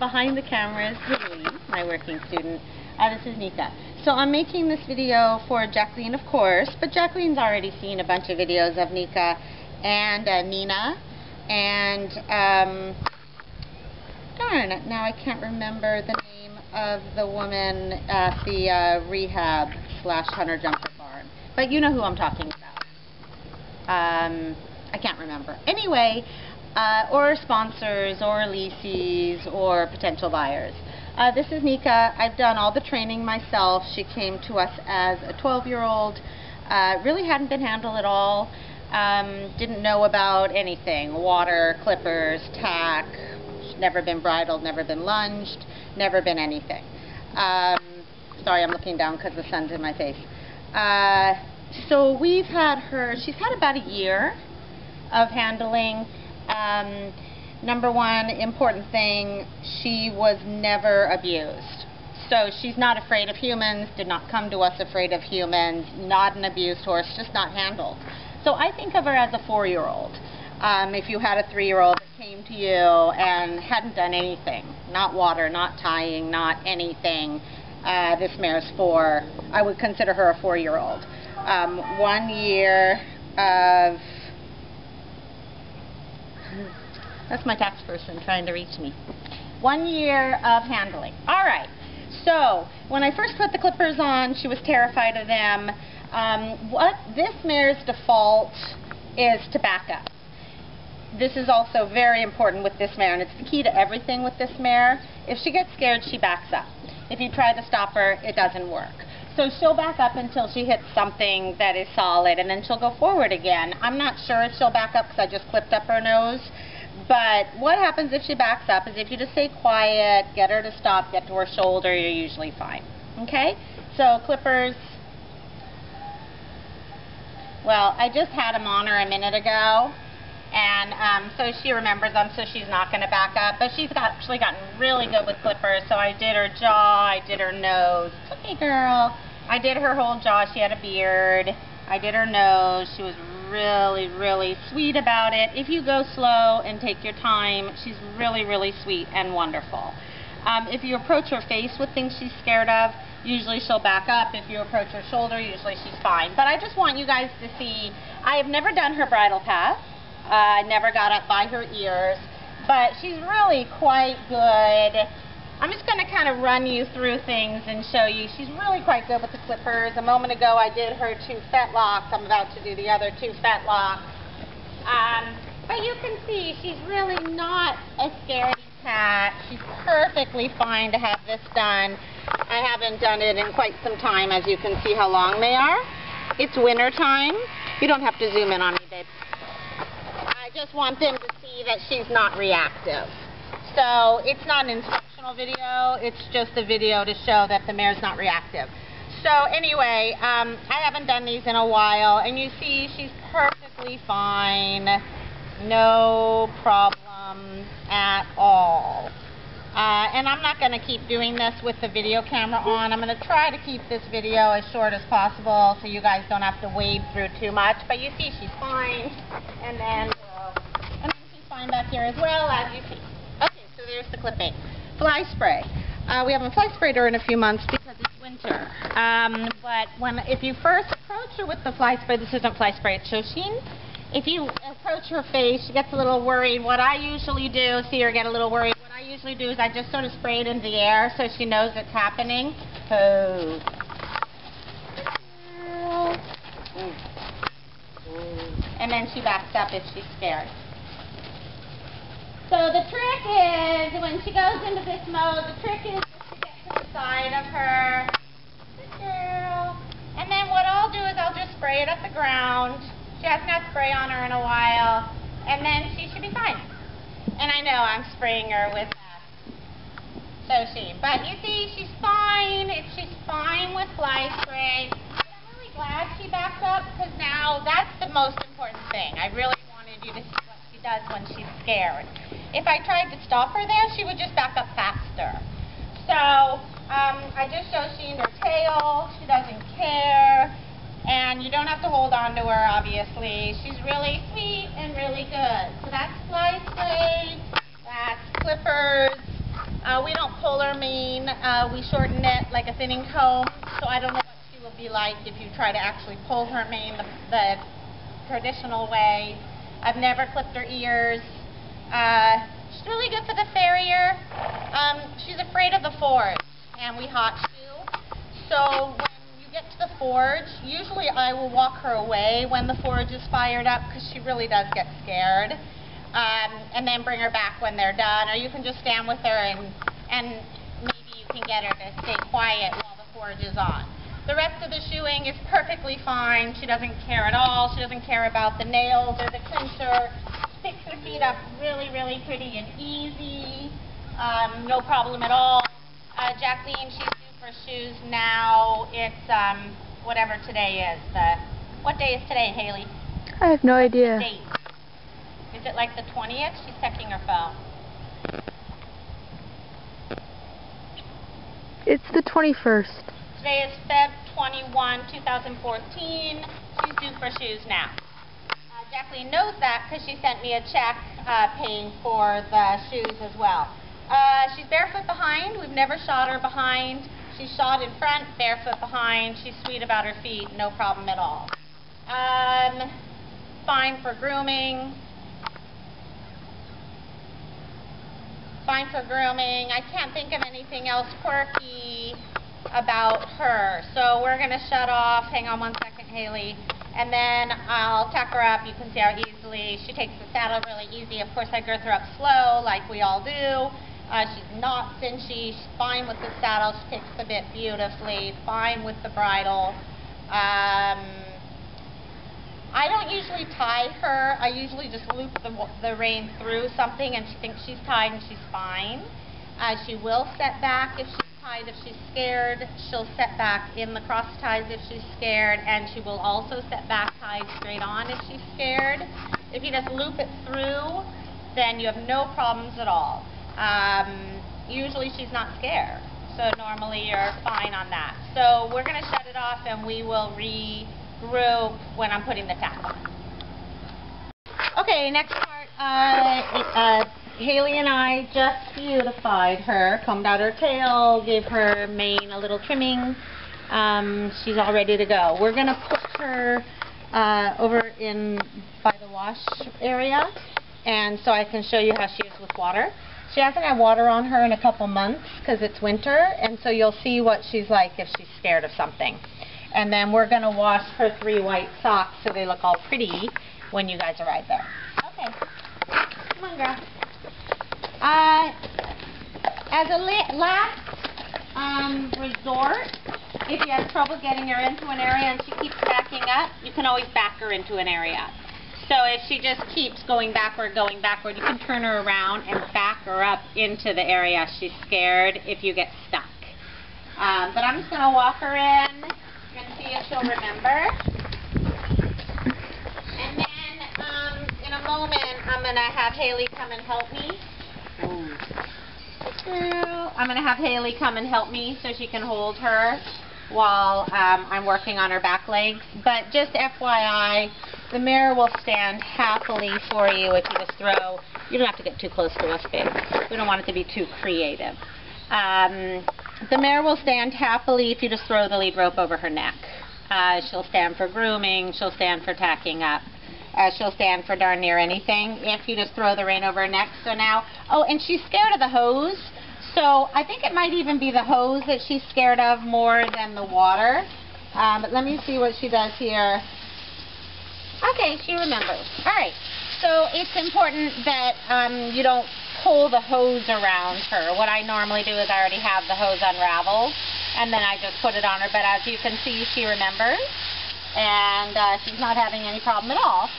behind the camera is Haley, my working student. This is Nika. So I'm making this video for Jacqueline, of course, but Jacqueline's already seen a bunch of videos of Nika and Nina, and darn it, now I can't remember the name of the woman at the rehab/hunter jumper barn, but you know who I'm talking about. I can't remember. Anyway, or sponsors, or leases, or potential buyers. This is Nika. I've done all the training myself. She came to us as a 12-year-old. Really hadn't been handled at all. Didn't know about anything. Water, clippers, tack. She'd never been bridled, never been lunged, never been anything. Sorry, I'm looking down because the sun's in my face. So we've had her, she's had about a year of handling. Number one important thing, she was never abused. So she's not afraid of humans, did not come to us afraid of humans, not an abused horse, just not handled. So I think of her as a 4-year-old. If you had a 3-year-old that came to you and hadn't done anything, not water, not tying, not anything, this mare's 4, I would consider her a 4-year-old. 1 year of... That's my tax person trying to reach me. 1 year of handling. Alright, so when I first put the clippers on, she was terrified of them. What this mare's default is to back up. This is also very important with this mare, and it's the key to everything with this mare. If she gets scared, she backs up. If you try to stop her, it doesn't work. So she'll back up until she hits something that is solid, and then she'll go forward again. I'm not sure if she'll back up because I just clipped up her nose. But what happens if she backs up is if you just stay quiet, get her to stop, get to her shoulder, you're usually fine. Okay? So clippers. Well, I just had them on her a minute ago. And so she remembers them, so she's not going to back up. But she's actually gotten really good with clippers. So I did her jaw, I did her nose. Okay, girl. I did her whole jaw. She had a beard. I did her nose. She was really, really sweet about it. If you go slow and take your time, she's really, really sweet and wonderful. If you approach her face with things she's scared of, usually she'll back up. If you approach her shoulder, usually she's fine. But I just want you guys to see, I have never done her bridle path. I never got up by her ears, but she's really quite good. I'm just going to kind of run you through things and show you. She's really quite good with the clippers. A moment ago I did her 2 fetlocks. I'm about to do the other 2 fetlocks. But you can see she's really not a scaredy cat. She's perfectly fine to have this done. I haven't done it in quite some time, as you can see how long they are. It's winter time. You don't have to zoom in on me, babe. I just want them to see that she's not reactive. So it's not an instructional video, it's just a video to show that the mare's not reactive. So anyway, I haven't done these in a while, and you see she's perfectly fine. No problem at all. And I'm not going to keep doing this with the video camera on. I'm going to try to keep this video as short as possible so you guys don't have to wade through too much. But you see she's fine, and then she's fine back here as well, as you see. Okay, so there's the clipping. Fly spray. We haven't fly sprayed her in a few months because it's winter. But if you first approach her with the fly spray, this isn't fly spray, it's Shoshin. If you approach her face, she gets a little worried. What I usually do, see her get a little worried, what I usually do is I just sort of spray it into the air so she knows it's happening. Oh. And then she backs up if she's scared. So the trick is, when she goes into this mode, the trick is to get to the side of her. Good girl. And then what I'll do is I'll just spray it at the ground. She hasn't had spray on her in a while. And then she should be fine. And I know I'm spraying her with but you see, she's fine. She's fine with fly spray. But I'm really glad she backed up, because now that's the most important thing. I really wanted you to see what she does when she's scared. If I tried to stop her there, she would just back up faster. So, I just showed she in her tail. She doesn't care. And you don't have to hold on to her, obviously. She's really sweet and really good. So that's fly spray. That's clippers. We don't pull her mane. We shorten it like a thinning comb, so I don't know what she will be like if you try to actually pull her mane the traditional way. I've never clipped her ears. She's really good for the farrier. She's afraid of the forge, and we hot shoe. So when you get to the forge, usually I will walk her away when the forge is fired up because she really does get scared. And then bring her back when they're done, or you can just stand with her and maybe you can get her to stay quiet while the forge is on. The rest of the shoeing is perfectly fine. She doesn't care at all. She doesn't care about the nails or the clincher. She picks her feet up really, really pretty and easy. No problem at all. Jacqueline, she's due for shoes now. It's whatever today is. What day is today, Haley? I have no idea. Date. Is it like the 20th? She's checking her phone. It's the 21st. Today is Feb 21, 2014. She's due for shoes now. Jacqueline knows that because she sent me a check paying for the shoes as well. She's barefoot behind. We've never shod her behind. She's shod in front, barefoot behind. She's sweet about her feet, no problem at all. Fine for grooming. Fine for grooming. I can't think of anything else quirky about her. So we're going to shut off. Hang on one second, Haley. And then I'll tuck her up. You can see how easily she takes the saddle really easy. Of course, I girth her up slow like we all do. She's not cinchy. She's fine with the saddle. She takes the bit beautifully. Fine with the bridle. I don't usually tie her. I usually just loop the rein through something and she thinks she's tied and she's fine. She will set back if she's tied. If she's scared, she'll set back in the cross ties if she's scared, and she will also set back tied straight on if she's scared. If you just loop it through, then you have no problems at all. Usually she's not scared, so normally you're fine on that. So we're going to shut it off and we will regroup when I'm putting the tack on. Okay, next part, Haley and I just beautified her, combed out her tail, gave her mane a little trimming. She's all ready to go. We're going to put her over in by the wash area, and so I can show you how she is with water. She hasn't had water on her in a couple months because it's winter, and so you'll see what she's like if she's scared of something. And then we're going to wash her 3 white socks so they look all pretty when you guys arrive there. Okay. Come on, girl. As a last resort, if you have trouble getting her into an area and she keeps backing up, you can always back her into an area. So if she just keeps going backward, you can turn her around and back her up into the area she's scared if you get stuck. But I'm just going to walk her in and see if she'll remember. And then in a moment, I'm going to have Haley come and help me. I'm going to have Haley come and help me so she can hold her while I'm working on her back legs. But just FYI, the mirror will stand happily for you if you just throw. You don't have to get too close to us, babe. We don't want it to be too creative. The mare will stand happily if you just throw the lead rope over her neck. She'll stand for grooming. She'll stand for tacking up. She'll stand for darn near anything if you just throw the rein over her neck. So now, oh, and she's scared of the hose. So I think it might even be the hose that she's scared of more than the water. But let me see what she does here. Okay, she remembers. All right. So it's important that you don't pull the hose around her. What I normally do is I already have the hose unraveled, and then I just put it on her. But as you can see, she remembers, and she's not having any problem at all.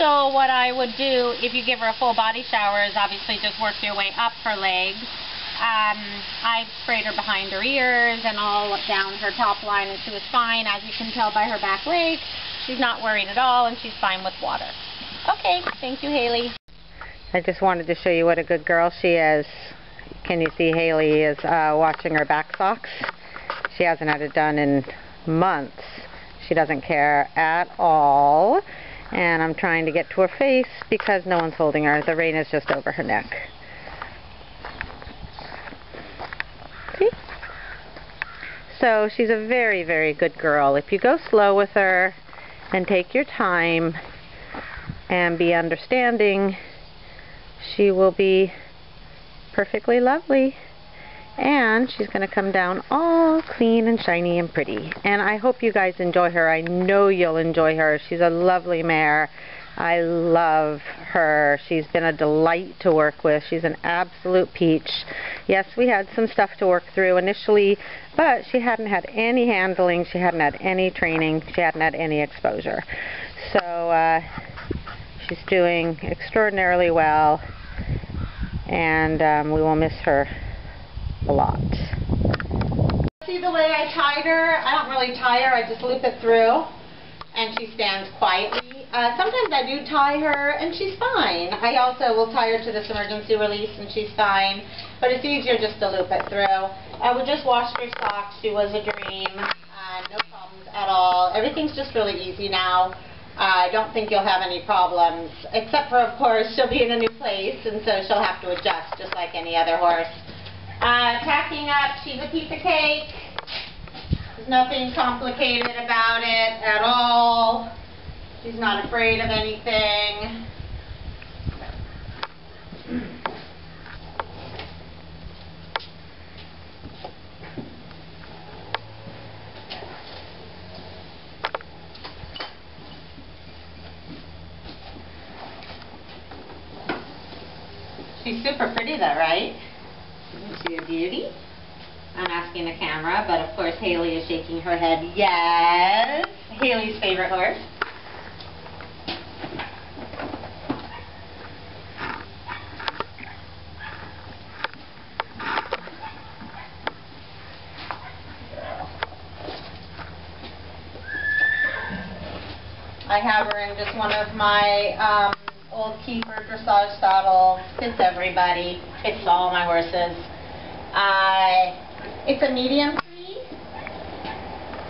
So what I would do, if you give her a full body shower, is obviously just work your way up her legs. I sprayed her behind her ears and all down her top line, and she was fine. As you can tell by her back leg, she's not worried at all, and she's fine with water. Okay, thank you, Haley. I just wanted to show you what a good girl she is. Can you see Haley is washing her back socks? She hasn't had it done in months. She doesn't care at all. And I'm trying to get to her face because no one's holding her. The rein is just over her neck. So she's a very, very good girl. If you go slow with her and take your time and be understanding, she will be perfectly lovely. And she's going to come down all clean and shiny and pretty. And I hope you guys enjoy her. I know you'll enjoy her. She's a lovely mare. I love her. She's been a delight to work with. She's an absolute peach. Yes, we had some stuff to work through initially, but she hadn't had any handling. She hadn't had any training. She hadn't had any exposure. So she's doing extraordinarily well, and we will miss her a lot. See the way I tied her? I don't really tie her, I just loop it through and she stands quietly. Sometimes I do tie her and she's fine. I also will tie her to this emergency release and she's fine, but it's easier just to loop it through. I would just wash her socks. She was a dream. No problems at all. Everything's just really easy now. I don't think you'll have any problems, except for, of course, she'll be in a new place and so she'll have to adjust just like any other horse. Tacking up, she's a piece of cake. There's nothing complicated about it at all. She's not afraid of anything. She's super pretty though, right? Isn't she a beauty? I'm asking the camera, but of course Haley is shaking her head yes. Haley's favorite horse. I have her in just one of my old Kiefer dressage saddles. Fits everybody. Fits all my horses. It's a medium tree.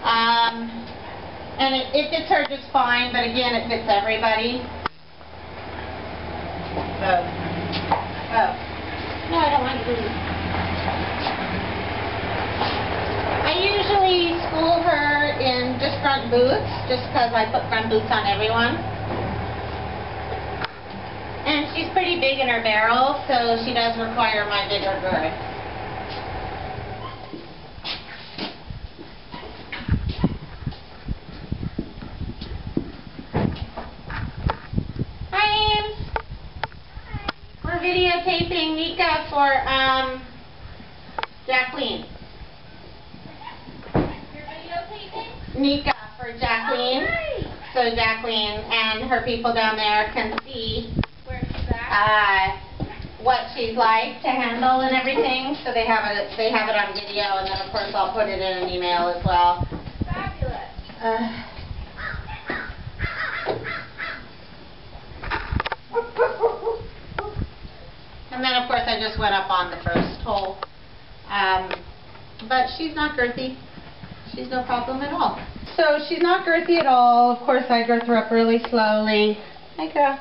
And it fits her just fine, but again, it fits everybody. Oh. No, I don't want to leave. I usually school her in just front boots, just because I put front boots on everyone. And she's pretty big in her barrel, so she does require my bigger girth. Hi, Ames. We're videotaping Nika for Jacqueline. You're videotaping? Nika for Jacqueline. Oh, nice. So Jacqueline and her people down there can see what she's like to handle and everything. So they have it on video, and then of course I'll put it in an email as well. Fabulous. And then of course I just went up on the first hole. But she's not girthy. She's no problem at all. So she's not girthy at all. Of course I girth her up really slowly. Hi girl.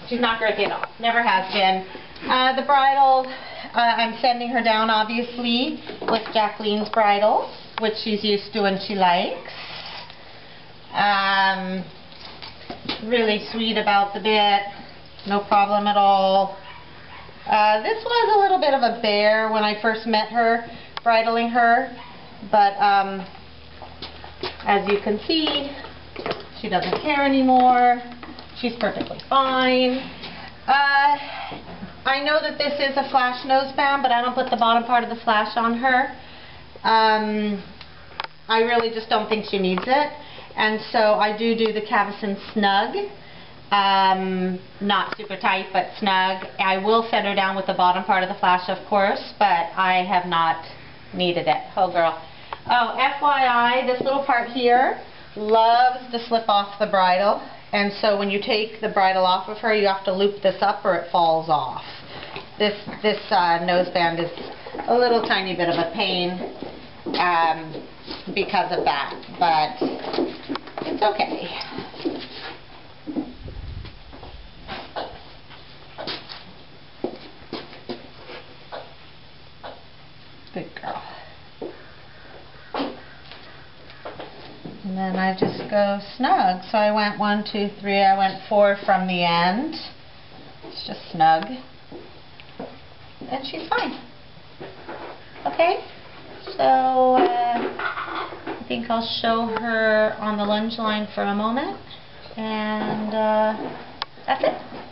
She's not girthy at all. Never has been. The bridle, I'm sending her down obviously with Jacqueline's bridle, which she's used to and she likes. Really sweet about the bit. No problem at all. This was a little bit of a bear when I first met her, bridling her, but as you can see, she doesn't care anymore. She's perfectly fine. I know that this is a flash noseband, but I don't put the bottom part of the flash on her. I really just don't think she needs it, and so I do the Cavison Snug. Not super tight, but snug. I will set her down with the bottom part of the flash, of course, but I have not needed it. Oh, girl. Oh, FYI, this little part here loves to slip off the bridle, and so when you take the bridle off of her, you have to loop this up or it falls off. This noseband is a little tiny bit of a pain because of that, but it's okay. Good girl. And then I just go snug. So I went 1, 2, 3, I went 4 from the end. It's just snug. And she's fine. Okay? So I think I'll show her on the lunge line for a moment. And that's it.